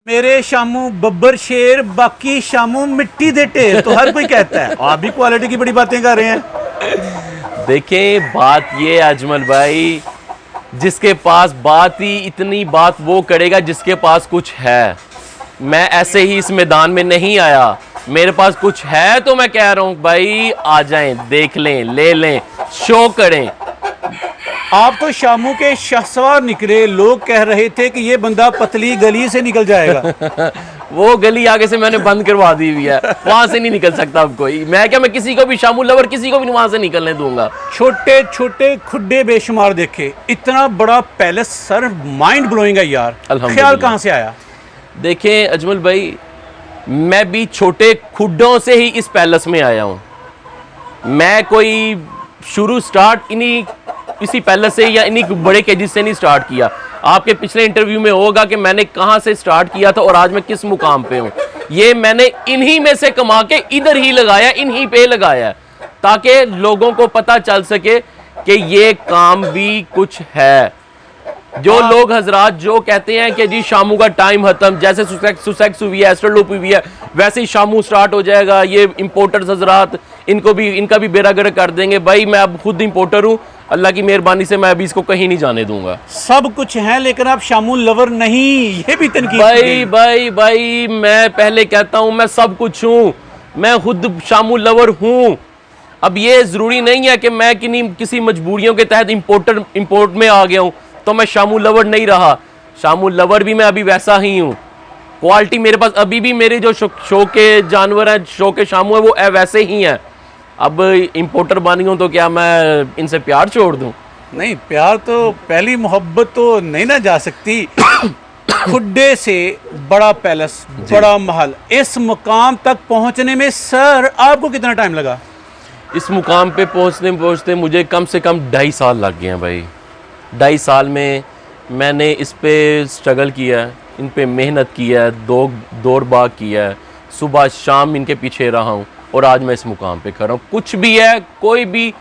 मेरे शामू बब्बर शेर, बाकी शामू मिट्टी दे ढेर, तो हर कोई कहता है। आप भी क्वालिटी की बड़ी बातें कर रहे हैं। देखें, बात ये अजमल भाई, जिसके पास बात ही इतनी बात वो करेगा जिसके पास कुछ है। मैं ऐसे ही इस मैदान में नहीं आया, मेरे पास कुछ है तो मैं कह रहा हूँ भाई आ जाएं, देख लें, ले लें, शो करें। आप तो शामू के शहसवार निकले, लोग कह रहे थे कि ये बंदा पतली गली से निकल जाएगा। वो गली आगे से मैंने बंद करवा दी हुई है, वहां से नहीं निकल सकता अब कोई। मैं क्या, मैं किसी को भी शामू लवर किसी को भी वहां से निकलने दूंगा। छोटे छोटे खुड्डे बेशुमार देखे, इतना बड़ा पैलेस, सर माइंड ब्लोइंग है यार। ख्याल कहाँ से आया? देखें अजमल भाई, मैं भी छोटे खुड्डों से ही इस पैलेस में आया हूँ। मैं कोई शुरू स्टार्ट इसी पैलेस से या इन्हीं बड़े केजेस से नहीं स्टार्ट किया। आपके पिछले इंटरव्यू में होगा कि मैंने कहाँ से स्टार्ट किया था और आज मैं किस मुकाम पे हूँ। ये मैंने इन्हीं में से कमा के इधर ही लगाया, इन्हीं पे लगाया, ताकि लोगों को पता चल सके कि ये काम भी कुछ है। जो लोग हजरात जो कहते हैं कि जी शामू का टाइम खत्म, जैसे सुसेक्स हुई है, एस्ट्रोलूप हुई है, वैसे ही शामू स्टार्ट हो जाएगा, ये इंपोर्टर्स हजरात इनका भी बेड़ा गर्क कर देंगे। भाई मैं अब खुद इंपोर्टर हूँ, अल्लाह की मेहरबानी से मैं अभी इसको कहीं नहीं जाने दूंगा। सब कुछ है लेकिन आप शामू लवर नहीं, ये भी तनकीद। भाई मैं पहले कहता हूँ मैं सब कुछ हूँ, मैं खुद शामू लवर हूँ। अब ये जरूरी नहीं है कि मैं किसी मजबूरियों के तहत इंपोर्ट में आ गया हूँ तो मैं शामू लवर नहीं रहा। शामू लवर भी मैं अभी वैसा ही हूँ। क्वालिटी मेरे पास अभी भी, मेरे जो शो के जानवर हैं, शो के शामू है, वो वैसे ही हैं। अब इंपोर्टर बन गया हूँ तो क्या मैं इनसे प्यार छोड़ दूँ? नहीं, प्यार तो पहली मोहब्बत तो नहीं ना जा सकती। खुड्डे से बड़ा पैलेस, बड़ा महल, इस मुकाम तक पहुंचने में सर आपको कितना टाइम लगा? इस मुकाम पे पहुंचते मुझे कम से कम 2.5 साल लग गए हैं भाई। 2.5 साल में मैंने इस पे स्ट्रगल किया है, इन पे मेहनत की है, दौड़ भाग किया है, सुबह शाम इनके पीछे रहा हूँ और आज मैं इस मुकाम पे खड़ा हूँ। कुछ भी है, कोई भी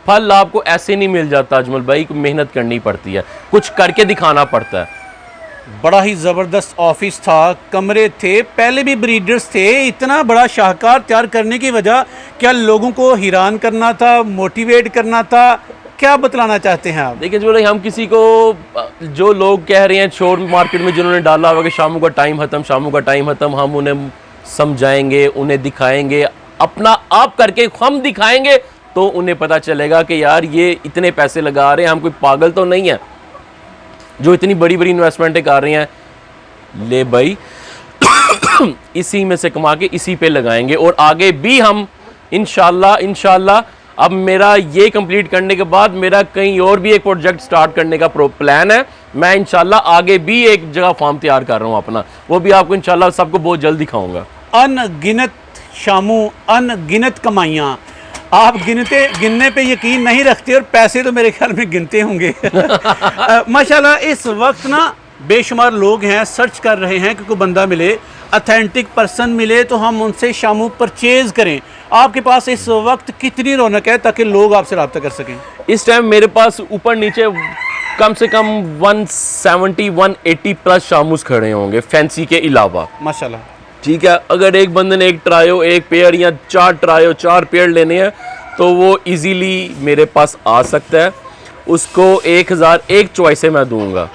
फल आपको ऐसे नहीं मिल जाता अजमल भाई, मेहनत करनी पड़ती है, कुछ करके दिखाना पड़ता है। बड़ा ही ज़बरदस्त ऑफिस था, कमरे थे, पहले भी ब्रीडर्स थे। इतना बड़ा शाहकार तैयार करने की वजह क्या लोगों को हैरान करना था, मोटिवेट करना था? क्या बतलाना चाहते हैं आप? देखिए जो हम किसी को, जो लोग कह रहे हैं शोर मार्केट में जिन्होंने डाला हुआ कि शामू का टाइम खत्म, शामू का टाइम खत्म, हम उन्हें समझाएंगे, उन्हें दिखाएंगे, अपना आप करके हम दिखाएंगे तो उन्हें पता चलेगा कि यार ये इतने पैसे लगा रहे हैं, हम कोई पागल तो नहीं है जो इतनी बड़ी बड़ी इन्वेस्टमेंटें कर रहे हैं। ले भाई इसी में से कमा के इसी पे लगाएंगे और आगे भी हम इंशाल्लाह अब मेरा ये कंप्लीट करने के बाद मेरा कहीं और भी एक प्रोजेक्ट स्टार्ट करने का प्लान है। मैं इंशाल्लाह आगे भी एक जगह फार्म तैयार कर रहा हूँ अपना, वो भी आपको इंशाल्लाह सबको बहुत जल्द दिखाऊंगा। अनगिनत शामू, अनगिनत कमाइयाँ, आप गिनने पे यकीन नहीं रखते और पैसे तो मेरे ख्याल में गिनते होंगे। माशाल्लाह इस वक्त ना बेशुमार लोग हैं, सर्च कर रहे हैं कि कोई बंदा मिले, अथेंटिक पर्सन मिले तो हम उनसे शामू परचेज करें। आपके पास इस वक्त कितनी रौनक है ताकि लोग आपसे रब्ता कर सकें? इस टाइम मेरे पास ऊपर नीचे कम से कम 170-180 प्लस शामूस खड़े होंगे फैंसी के अलावा। माशाल्लाह, ठीक है। अगर एक बंदे ने एक ट्रायो, एक पेयर या 4 ट्रायो 4 पेयर लेने हैं तो वो इजीली मेरे पास आ सकता है। उसको 1001 चॉइस मैं दूंगा।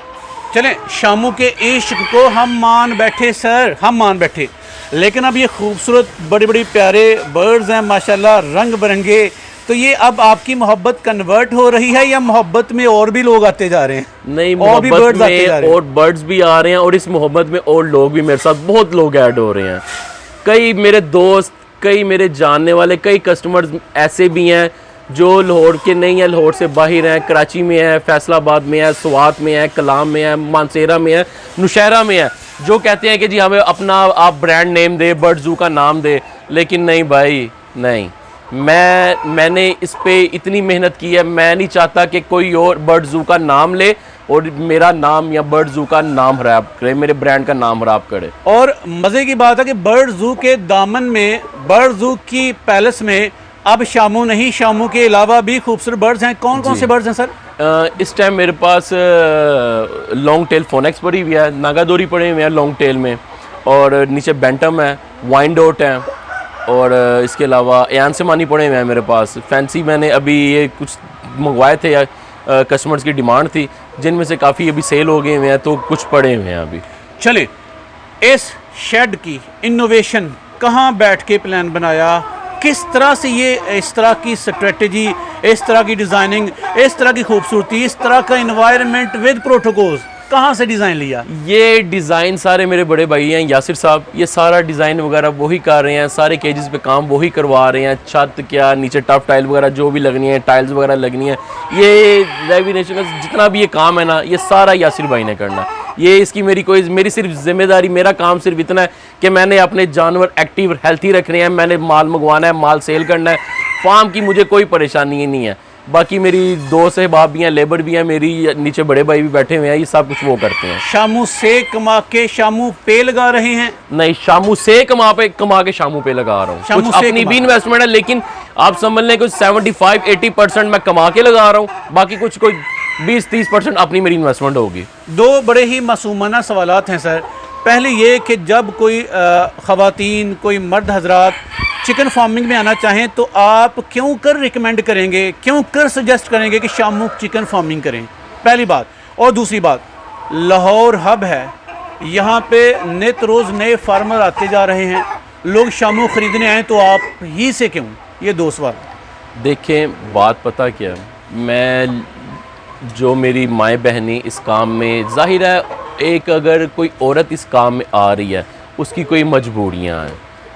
चलें, शामू के इश्क को हम मान बैठे सर, हम मान बैठे, लेकिन अब ये खूबसूरत बड़े बड़े प्यारे बर्ड्स हैं माशाल्लाह, रंग बिरंगे, तो ये अब आपकी मोहब्बत कन्वर्ट हो रही है या मोहब्बत में और भी लोग आते जा रहे हैं? नहीं, मोहब्बत में और बर्ड्स भी आ रहे हैं और इस मोहब्बत में और लोग भी, मेरे साथ बहुत लोग ऐड हो रहे हैं। कई मेरे दोस्त, कई मेरे जानने वाले, कई कस्टमर्स ऐसे भी हैं जो लाहौर के नहीं है, लाहौर से बाहर हैं, कराची में है, फैसलाबाद में है, स्वात में है, कलाम में है, मानसेरा में है, नुशहरा में है, जो कहते हैं कि जी हमें अपना आप ब्रांड नेम दे, बर्ड ज़ू का नाम दे। लेकिन नहीं भाई, नहीं, मैंने इस पे इतनी मेहनत की है, मैं नहीं चाहता कि कोई और बर्ड ज़ू का नाम ले और मेरा नाम या बर्ड ज़ू का नाम खराब करे, मेरे ब्रांड का नाम खराब करे। और मज़े की बात है कि बर्ड ज़ू के दामन में, बर्ड ज़ू की पैलेस में अब शामू नहीं, शामू के अलावा भी खूबसूरत बर्ड्स हैं। कौन कौन से बर्ड्स हैं सर? इस टाइम मेरे पास लॉन्ग टेल फोनेक्स पड़ी हुई है, नागादोरी पड़े हुए हैं लॉन्ग टेल में, और नीचे बेंटम है, वाइनडोट है, और इसके अलावा एयान से मानी पड़े हुए हैं मेरे पास। फैंसी मैंने अभी ये कुछ मंगवाए थे या कस्टमर्स की डिमांड थी, जिनमें से काफ़ी अभी सेल हो गए हुए हैं, तो कुछ पड़े हुए हैं अभी। चले, इस शेड की इनोवेशन कहाँ बैठ के प्लान बनाया, किस तरह से ये इस तरह की स्ट्रेटजी, इस तरह की डिज़ाइनिंग, इस तरह की खूबसूरती, इस तरह का इन्वायरमेंट विद प्रोटोकॉल्स कहाँ से डिज़ाइन लिया? ये डिज़ाइन सारे मेरे बड़े भाई हैं यासिर साहब, ये सारा डिज़ाइन वगैरह वही कर रहे हैं, सारे केजेस पे काम वही करवा रहे हैं। छत क्या, नीचे टफ टाइल वगैरह जो भी लगनी है, टाइल्स वगैरह लगनी है, ये लेमिनेशन का जितना भी ये काम है ना, ये सारा यासिर भाई ने करना है। ये इसकी मेरी सिर्फ जिम्मेदारी, मेरा काम सिर्फ इतना है कि मैंने अपने जानवर एक्टिव हेल्थी रखने हैं, मैंने माल मंगवाना है, माल सेल करना है। फार्म की मुझे कोई परेशानी नहीं है। बाकी मेरी दो सहबाब भी हैं, लेबर भी हैं, मेरी नीचे बड़े भाई भी बैठे हुए हैं, ये सब कुछ वो करते हैं। शामू से कमा के शामू पे लगा रहे हैं? नहीं, शामू से कमा के शामू पे लगा रहा हूँ। कुछ अपनी भी इन्वेस्टमेंट है, लेकिन आप समझ लें कुछ 75-80% मैं कमा के लगा रहा हूँ, बाकी कुछ कोई 20-30% अपनी मेरी इन्वेस्टमेंट होगी। दो बड़े ही मासूमाना सवालात हैं सर। पहले ये कि जब कोई ख़वातीन, कोई मर्द हजरात चिकन फार्मिंग में आना चाहें तो आप क्यों कर रिकमेंड करेंगे, क्यों कर सजेस्ट करेंगे कि शामू चिकन फार्मिंग करें? पहली बात। और दूसरी बात, लाहौर हब है, यहाँ पे नित रोज़ नए फार्मर आते जा रहे हैं, लोग शामू ख़रीदने आए तो आप ही से क्यों? ये दो सवाल। देखें, बात पता क्या, मैं जो मेरी माएँ बहनें इस काम में, जाहिर है एक अगर कोई औरत इस काम में आ रही है, उसकी कोई मजबूरियाँ हैं,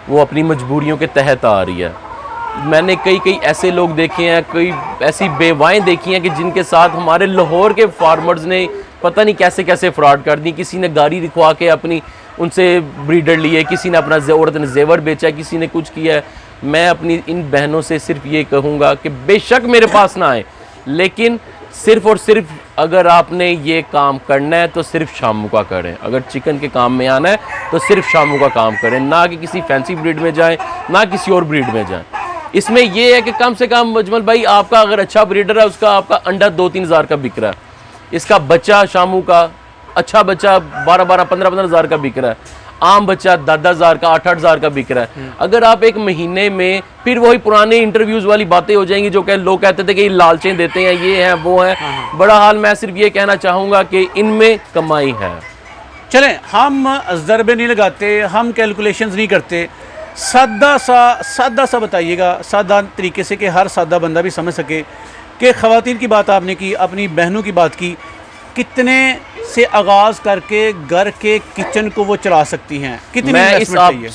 वो अपनी मजबूरियों के तहत आ रही है। मैंने कई ऐसे लोग देखे हैं, कई ऐसी बेवाएँ देखी हैं कि जिनके साथ हमारे लाहौर के फार्मर्स ने पता नहीं कैसे फ्रॉड कर दी। किसी ने गाड़ी दिखवा के अपनी उनसे ब्रीडर लिए, किसी ने अपना औरत ने जेवर बेचा, किसी ने कुछ किया है। मैं अपनी इन बहनों से सिर्फ ये कहूँगा कि बेशक मेरे पास ना आए, लेकिन सिर्फ और सिर्फ अगर आपने ये काम करना है तो सिर्फ शामू का करें। अगर चिकन के काम में आना है तो सिर्फ शामू का काम करें, ना कि किसी फैंसी ब्रीड में जाएं, ना किसी और ब्रीड में जाएं। इसमें यह है कि कम से कम अजमल भाई, आपका अगर अच्छा ब्रीडर है, उसका आपका अंडा 2-3 हज़ार का बिक रहा है, इसका बच्चा शामू का अच्छा बच्चा 12-15 हज़ार का बिक रहा है, आम बच्चा 10-10 हज़ार का, 8-8 हज़ार का बिक रहा है। अगर आप एक महीने में, फिर वही पुराने इंटरव्यूज़ वाली बातें हो जाएंगी जो लोग कहते थे कि लालचें देते हैं, ये हैं वो हैं। बड़ा हाल मैं सिर्फ ये कहना चाहूँगा कि इनमें कमाई है। चलें, हम ज़रबे नहीं लगाते, हम कैलकुलेशंस नहीं करते, सादा सा बताइएगा, सादा तरीके से कि हर सादा बंदा भी समझ सके कि ख़वातीन की बात आपने की, अपनी बहनों की बात की, कितने से आगाज़ करके घर के किचन को वो चला सकती हैं, कितनी इन्वेस्टमेंट चाहिए?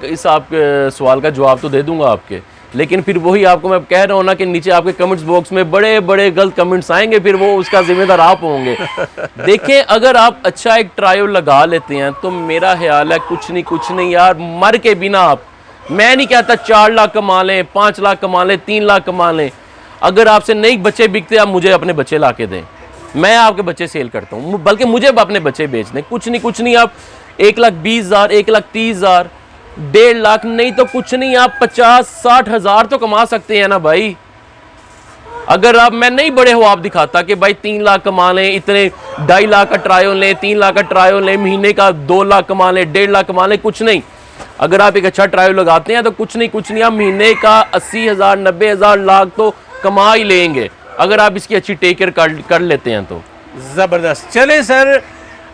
इस सवाल का जवाब तो दे दूंगा आपके, लेकिन फिर वही आपको मैं कह रहा हूँ ना कि नीचे आपके कमेंट्स बॉक्स में बड़े गलत कमेंट्स आएंगे, फिर वो उसका जिम्मेदार आप होंगे। देखें, अगर आप अच्छा एक ट्रायल लगा लेते हैं तो मेरा ख्याल है कुछ नहीं यार, मर के बिना आप, मैं नहीं कहता 4 लाख कमा लें, 5 लाख कमा लें, 3 लाख कमा लें, अगर आपसे नहीं बच्चे बिकते, आप मुझे अपने बच्चे ला के दें, मैं आपके बच्चे सेल करता हूँ, बल्कि मुझे अपने बच्चे बेच दें। कुछ नहीं आप 1,20,000, 1,30,000, 1.5 लाख नहीं तो कुछ नहीं, आप 50-60 हज़ार तो कमा सकते हैं ना भाई। अगर आप, मैं नहीं बड़े हो आप दिखाता कि भाई 3 लाख कमा लें, इतने 2.5 लाख का ट्रायल लें, 3 लाख का ट्रायल लें, महीने का 2 लाख कमा लें, 1.5 लाख कमा लें, कुछ नहीं। अगर आप एक अच्छा ट्रायल लगाते हैं तो कुछ नहीं आप महीने का 80,000, 90,000, लाख तो कमा ही लेंगे, अगर आप इसकी अच्छी टेक केयर कर लेते हैं तो। ज़बरदस्त। चलें सर,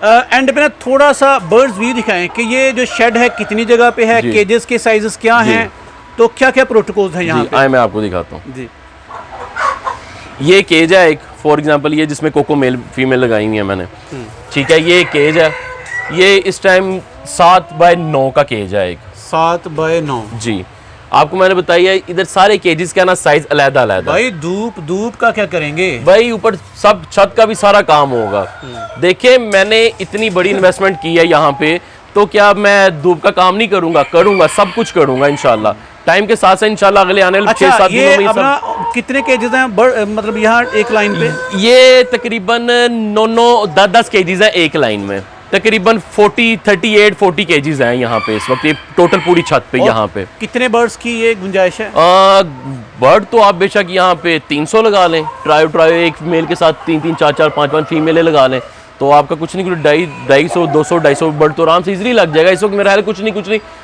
एंड पे ना थोड़ा सा बर्ड्स व्यू दिखाएं कि ये जो शेड है कितनी जगह पे है, केजेस के साइजेस क्या हैं, तो क्या क्या प्रोटोकॉल्स हैं यहाँ पे? मैं आपको दिखाता हूँ जी। ये केज है एक, फॉर एग्जांपल ये जिसमें कोको मेल फीमेल लगाई हुई है मैंने, ठीक है। ये केज है, ये इस टाइम 7x9 का केज है एक। 7x9 जी। आपको मैंने बताया इधर सारे केजेस का ना साइज अलग भाई। धूप का क्या करेंगे भाई? ऊपर सब छत का भी सारा काम होगा। देखिए, मैंने इतनी बड़ी इन्वेस्टमेंट की है यहाँ पे, तो क्या मैं धूप का काम नहीं करूंगा, सब कुछ करूंगा इंशाल्लाह। टाइम के साथ इंशाल्लाह अगले आने वाले 6-7 दिनों में सब। कितने केजेस हैं मतलब यहाँ एक लाइन पे? ये तकरीबन 9-10 केजेस हैं एक लाइन में, तकरीबन 38-40 केजीज हैं यहाँ पे इस वक्त, ये टोटल पूरी छत पे। यहाँ पे कितने बर्ड्स की ये गुंजाइश है? बर्ड तो आप बेशक यहाँ पे 300 लगा लें, ट्रायो एक मेल के साथ 3-3, 4-4, 5-5 फीमेलें लगा लें, तो आपका कुछ नहीं, 250 200 बर्ड तो आराम से इजीली लग जाएगा। इस वक्त मेरा ख्याल कुछ नहीं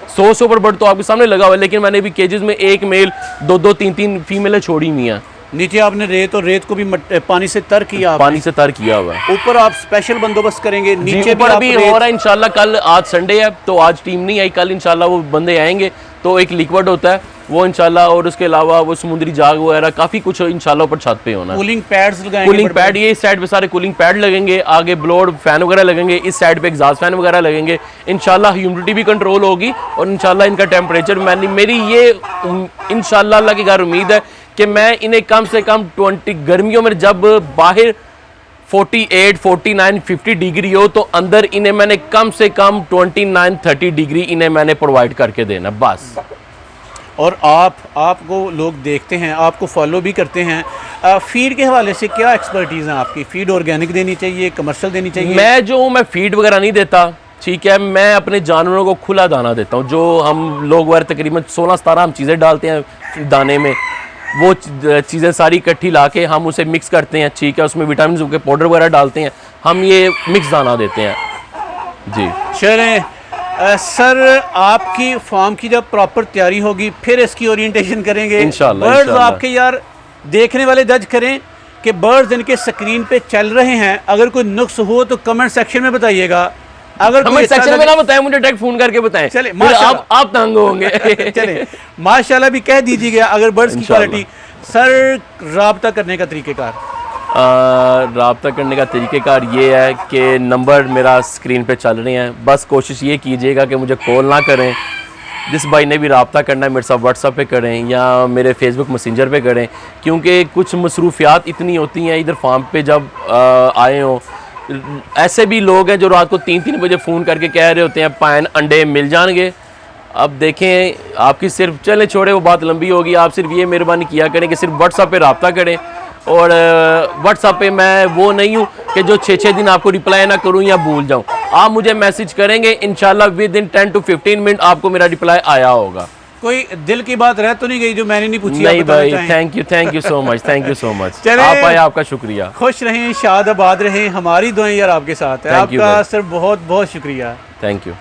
100 से ऊपर बर्ड तो आपके सामने लगा हुआ है, लेकिन मैंने भी केजेस में एक मेल 2 3 फीमेलें छोड़ी हुई हैं। नीचे आपने रेत और रेत को भी पानी से तर किया आपने? पानी से तर किया हुआ है। ऊपर आप स्पेशल बंदोबस्त करेंगे? नीचे ऊपर अभी हो रहा है इंशाल्लाह। कल आज संडे है तो आज टीम नहीं आई, कल इंशाल्लाह वो बंदे आएंगे। तो एक लिक्विड होता है वो इंशाल्लाह, और उसके अलावा वो समुद्री जाग वगैरह काफ़ी कुछ इंशाल्लाह ऊपर छत पे होना है। कूलिंग पैड्स लगाएंगे? कूलिंग पैड, ये इस साइड पे सारे कूलिंग पैड लगेंगे, आगे ब्लोअर फैन वगैरह लगेंगे, इस साइड पे एग्जॉस्ट फैन वगैरह लगेंगे। इंशाल्लाह ह्यूमिडिटी भी कंट्रोल होगी और इंशाल्लाह इनका टेम्परेचर मेरी ये इंशाल्लाह अल्लाह की घर उम्मीद है कि मैं इन्हें कम से कम 20 गर्मियों में जब बाहर 48 49 50 डिग्री हो तो अंदर इन्हें मैंने कम से कम 29 30 डिग्री इन्हें मैंने प्रोवाइड करके देना बस। और आपको लोग देखते हैं, आपको फॉलो भी करते हैं। फीड के हवाले से क्या एक्सपर्टीज़ है आपकी? फीड ऑर्गेनिक देनी चाहिए, कमर्शियल देनी चाहिए? मैं फीड वगैरह नहीं देता, ठीक है। मैं अपने जानवरों को खुला दाना देता हूँ। जो हम लोग वगैरह तकरीबन 16-17 हम चीज़ें डालते हैं दाने में, वो चीज़ें सारी इकट्ठी ला के हम उसे मिक्स करते हैं, ठीक है। उसमें विटामिन के पाउडर वगैरह डालते हैं, हम ये मिक्स दाना देते हैं जी। चलें सर, आपकी फार्म की जब प्रॉपर तैयारी होगी फिर इसकी ओरिएंटेशन करेंगे इंशाल्लाह। बर्ड्स आपके यार देखने वाले जज करें कि बर्ड्स इनके स्क्रीन पे चल रहे हैं। अगर कोई नुक्स हो तो कमेंट सेक्शन में बताइएगा। अगर कमेंट सेक्शन में ना बताएं, मुझे डायरेक्ट फोन करके बताएं। चले आप तंग होंगे। चले माशाल्लाह भी कह दीजिएगा अगर बर्ड्स की क्वालिटी। सर, राब्ता करने का तरीक़ेकार? राब्ता करने का तरीक़ेकार ये है कि नंबर मेरा स्क्रीन पे चल रहे हैं, बस कोशिश ये कीजिएगा कि मुझे कॉल ना करें। जिस भाई ने भी राब्ता करना है मेरे साथ व्हाट्सएप पे करें या मेरे फेसबुक मैसेंजर पे करें, क्योंकि कुछ मसरूफियात इतनी होती हैं इधर फार्म पे जब आए हों। ऐसे भी लोग हैं जो रात को 3-3 बजे फ़ोन करके कह रहे होते हैं पैन अंडे मिल जाएंगे। अब देखें, आपकी सिर्फ चलें छोड़े वो बात लंबी होगी, आप सिर्फ ये मेहरबानी किया करें कि सिर्फ व्हाट्सएप पे रब्ता करें। और व्हाट्सएप पे मैं वो नहीं हूँ कि जो 6-6 दिन आपको रिप्लाई ना करूँ या भूल जाऊँ। आप मुझे मैसेज करेंगे, इंशाल्लाह विद इन 10 to 15 मिनट आपको मेरा रिप्लाई आया होगा। कोई दिल की बात रह तो नहीं गई जो मैंने नहीं पूछी? नहीं भाई, thank you so much, thank you so much. आप आए, आपका शुक्रिया। खुश रहें, शाद आबाद रहें, हमारी दुआएं यार आपके साथ है। आपका सर बहुत बहुत शुक्रिया। Thank you.